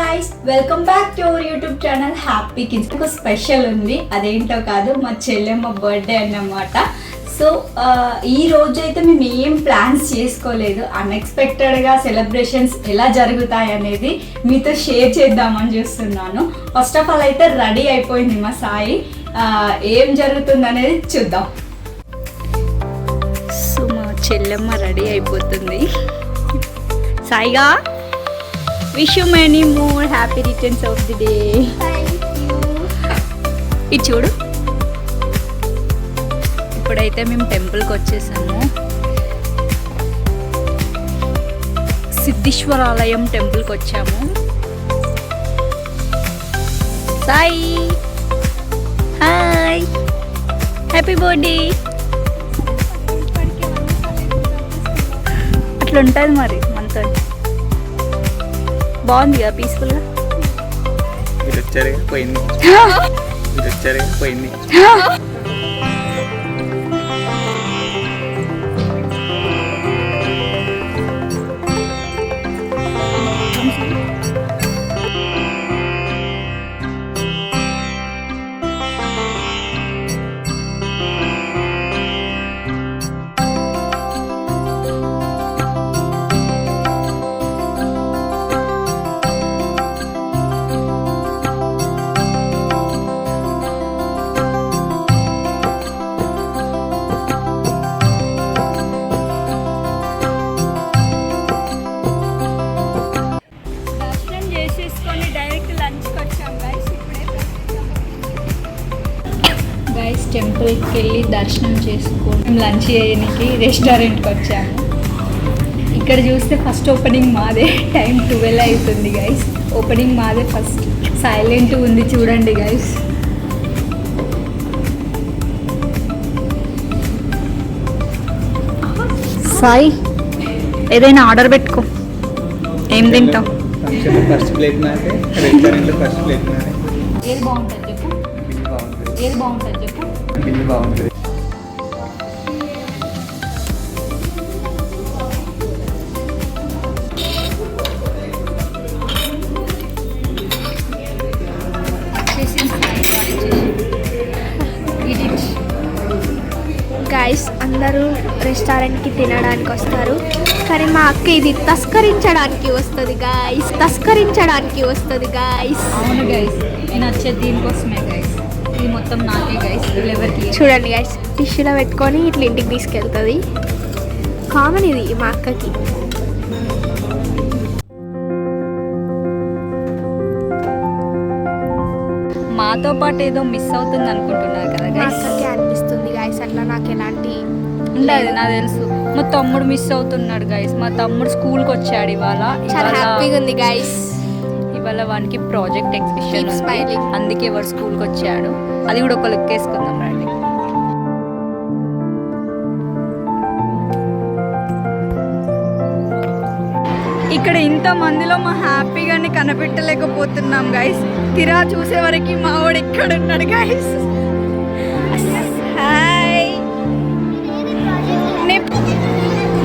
guys, welcome back to our YouTube channel Happy Kids. ఒక special ఉంది, అదేంటో కాదు మా చెల్లెమ్మ బర్త్డే అన్నమాట. సో ఈ రోజు అయితే మేము ఏం ప్లాన్స్ చేసుకోలేదు, అన్ఎక్స్పెక్టెడ్గా సెలబ్రేషన్స్ ఎలా జరుగుతాయి అనేది మీతో షేర్ చేద్దామని చూస్తున్నాను. ఫస్ట్ ఆఫ్ ఆల్ అయితే రెడీ అయిపోయింది మా సాయి, ఏం జరుగుతుంది అనేది చూద్దాం. సో మా చెల్లెమ్మ రెడీ అయిపోతుంది. సాయిగా wish you many more happy returns of the day. Thank you. ఇది చూడు, ఇప్పుడైతే మేము టెంపుల్కి వచ్చేసాము. సిద్ధేశ్వరాలయం టెంపుల్కి వచ్చాము. Sai hi, happy birthday. అట్లా ఉంటుంది మరి మనతో. బాగుంది కదా, పీస్ఫుల్గా. మీరు వచ్చారు పోయింది, మీరు వచ్చారు పోయింది. గైస్ టెంపుల్కి వెళ్ళి దర్శనం చేసుకొని మేము లంచ్ చేయడానికి రెస్టారెంట్కి వచ్చాము. ఇక్కడ చూస్తే ఫస్ట్ ఓపెనింగ్ మాదే, టైం 12 అవుతుంది గైస్. ఓపెనింగ్ మాదే ఫస్ట్. సైలెంట్ ఉంది చూడండి గైస్. సాయి ఏదైనా ఆర్డర్ పెట్టుకో, ఏం తింటాం? ఫస్ట్ ప్లేట్ నాకే, రెస్టారెంట్లో ఫస్ట్ ప్లేట్ నాకే. ఏది బాగుంటుంది చెప్పు, ఏది బాగుంటుంది చెప్పు. బిల్లు బాగుంటుంది. గైస్ అందరూ రెస్టారెంట్కి తినడానికి వస్తారు, కానీ మా అక్క ఇది తస్కరించడానికి వస్తుంది గైస్, తస్కరించడానికి వస్తుంది గైస్. అవును గైస్, నేను వచ్చేది దీనికోసమే గైస్. ఇది మొత్తం నాకే గైస్, ఎవరికి. చూడండి గైస్, టిష్యూలో పెట్టుకొని ఇట్లా ఇంటికి తీసుకెళ్తుంది. కామన్ ఇది మా అక్కకి. మాతో పాటు ఏదో మిస్ అవుతుంది అనుకుంటున్నారు కదా మా గైస్. అక్కకి అనిపిస్తుంది గైస్, అట్లా నాకు ఎలాంటి ఉండదు, నాకు తెలుసు. మా తమ్ముడు మిస్ అవుతున్నాడు గైస్. మా తమ్ముడు స్కూల్కి వచ్చాడు ఇవాళ. చాలా హ్యాపీగా ఉంది గైస్. ఇవాళ వానికి ప్రాజెక్ట్ ఎగ్జిబిషన్ Keep smiling. అందుకే వాడు స్కూల్కి వచ్చాడు. అది కూడా ఒక లుక్ వేసుకుందాం రండి. ఇక్కడ ఇంత మందిలో మా హ్యాపీగానే కనిపెట్టలేకపోతున్నాం గైస్. తీరా చూసే వరకు మా వాడు ఇక్కడ ఉన్నాడు గైస్. హాయ్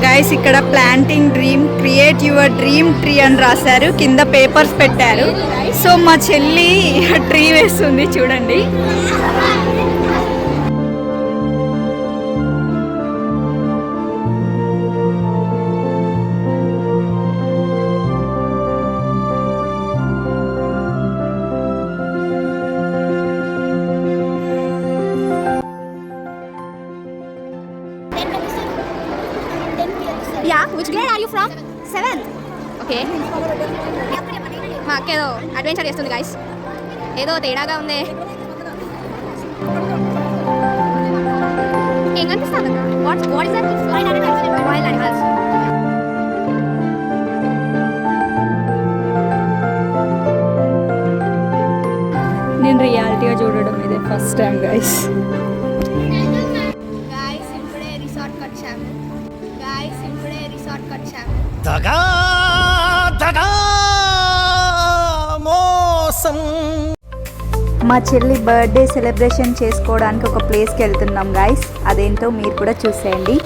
గైస్, ఇక్కడ planting dream, create your dream tree అని రాశారు, కింద పేపర్స్ పెట్టారు. సో మా చెల్లి ట్రీ వేస్తుంది చూడండి. Yeah, which grade are you from? 7. Okay. మా అక్క ఏదో అడ్వెంచర్ చేస్తుంది గైస్, ఏదో తేడాగా ఉంది. ఏం కనిపిస్తుంది అక్క? What is that? Wild animals. నేను రియాలిటీగా చూడడం ఇదే ఫస్ట్ టైం గైస్. గైస్ ఇప్పుడే రిసార్ట్కి వచ్చాము. గైస్ ఇప్పుడే రిసార్ట్కి వచ్చాము. దగా దగా మోసం. మా చెల్లి బర్త్డే సెలబ్రేషన్ చేసుకోవడానికి ఒక ప్లేస్కి వెళ్తున్నాం గైస్. అదేంటో మీరు కూడా చూసేయండి.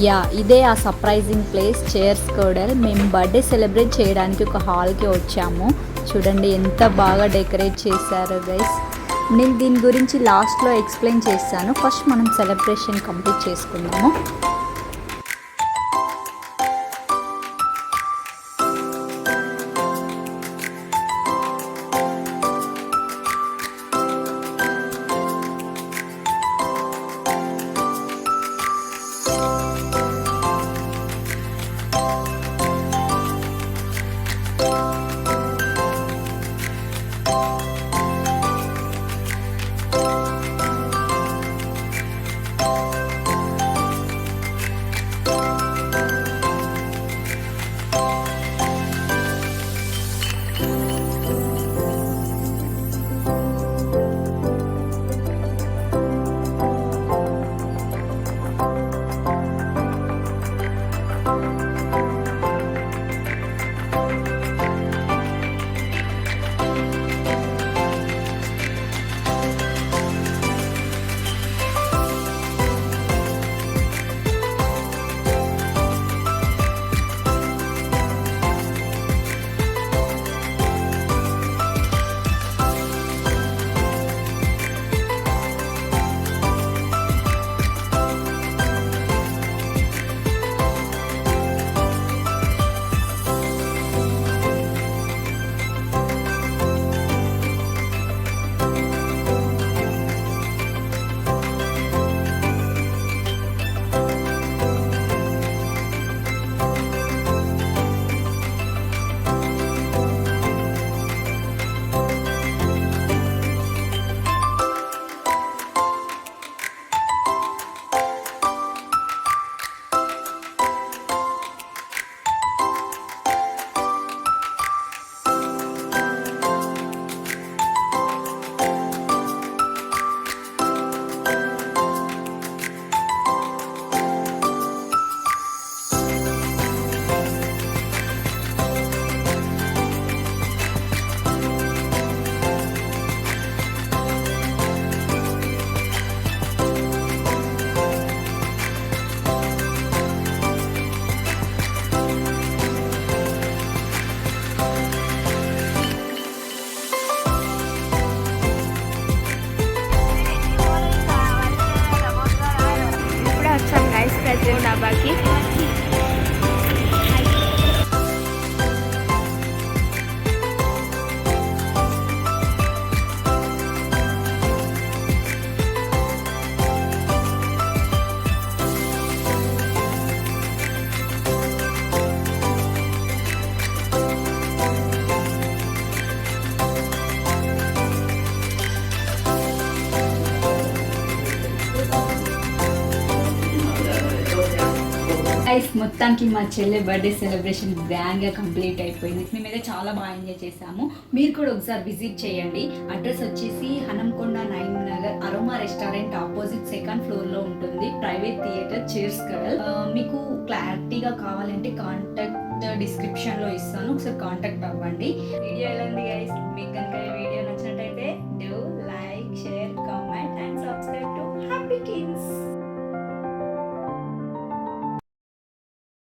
యా ఇదే ఆ సర్ప్రైజింగ్ ప్లేస్ చైర్స్ కోడల్. మేము బర్త్డే సెలబ్రేట్ చేయడానికి ఒక హాల్కి వచ్చాము. చూడండి ఎంత బాగా డెకరేట్ చేశారో గైస్. నేను దీని గురించి లాస్ట్లో ఎక్స్ప్లెయిన్ చేస్తాను. ఫస్ట్ మనం సెలబ్రేషన్ కంప్లీట్ చేసుకుందాము. డాబాకి. గైస్ మొత్తానికి మా చెల్లె బర్త్డే సెలబ్రేషన్ గ్రాండ్గా కంప్లీట్ అయిపోయింది. మేమైతే చాలా బాగా ఎంజాయ్ చేసాము. మీరు కూడా ఒకసారి విజిట్ చేయండి. అడ్రస్ వచ్చేసి Hanamkonda 9 Nagar aroma restaurant opposite second ఫ్లోర్లో ఉంటుంది. ప్రైవేట్ థియేటర్ చైర్స్ కడల్. మీకు క్లారిటీగా కావాలంటే కాంటాక్ట్ డిస్క్రిప్షన్లో ఇస్తాను, ఒకసారి కాంటాక్ట్ అవ్వండి.